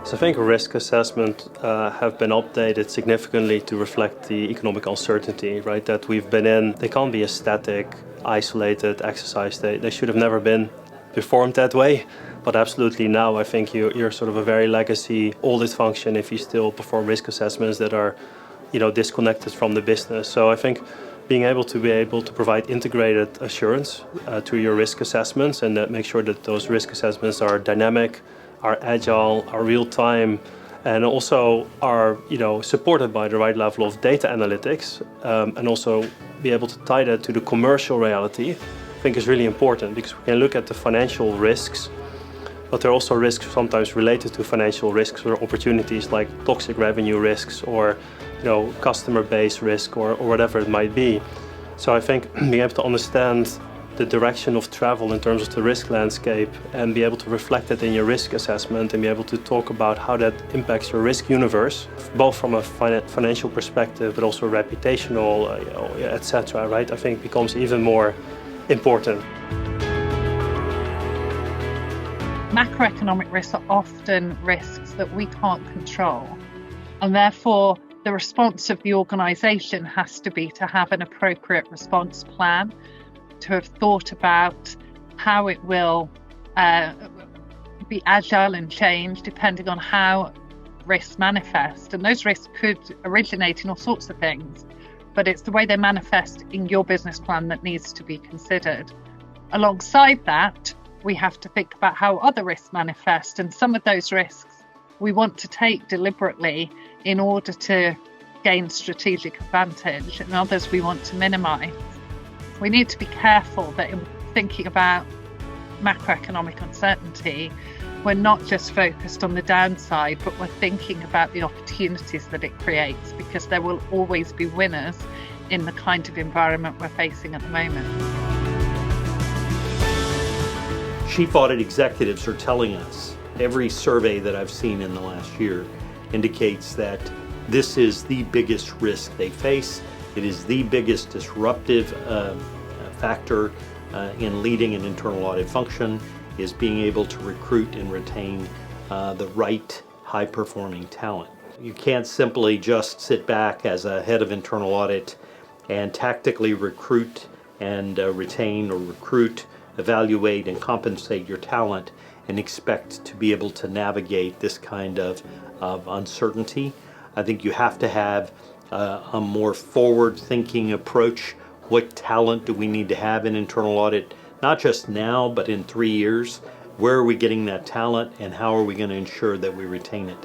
So I think risk assessment have been updated significantly to reflect the economic uncertainty, right, that we've been in. They can't be a static, isolated exercise. They should have never been performed that way. But absolutely now I think you're sort of a very legacy audit function if you still perform risk assessments that are, disconnected from the business. So I think being able to provide integrated assurance to your risk assessments and make sure that those risk assessments are dynamic, are agile, are real time, and also are supported by the right level of data analytics, and also be able to tie that to the commercial reality, I think is really important, because we can look at the financial risks, but there are also risks sometimes related to financial risks or opportunities like toxic revenue risks or customer base risk or whatever it might be. So I think being able to understand the direction of travel in terms of the risk landscape and be able to reflect that in your risk assessment and be able to talk about how that impacts your risk universe, both from a financial perspective but also reputational, etc., right, I think becomes even more important. Macroeconomic risks are often risks that we can't control, and therefore the response of the organisation has to be to have an appropriate response plan, to have thought about how it will be agile and change depending on how risks manifest. And those risks could originate in all sorts of things, but it's the way they manifest in your business plan that needs to be considered. Alongside that, we have to think about how other risks manifest, and some of those risks we want to take deliberately in order to gain strategic advantage, and others we want to minimise. We need to be careful that in thinking about macroeconomic uncertainty, we're not just focused on the downside, but we're thinking about the opportunities that it creates, because there will always be winners in the kind of environment we're facing at the moment. Chief audit executives are telling us, every survey that I've seen in the last year indicates that this is the biggest risk they face. It is the biggest disruptive factor in leading an internal audit function, is being able to recruit and retain the right high-performing talent. You can't simply just sit back as a head of internal audit and tactically recruit and retain or recruit, evaluate and compensate your talent and expect to be able to navigate this kind of uncertainty. I think you have to have a more forward-thinking approach. What talent do we need to have in internal audit, not just now, but in 3 years? Where are we getting that talent, and how are we going to ensure that we retain it?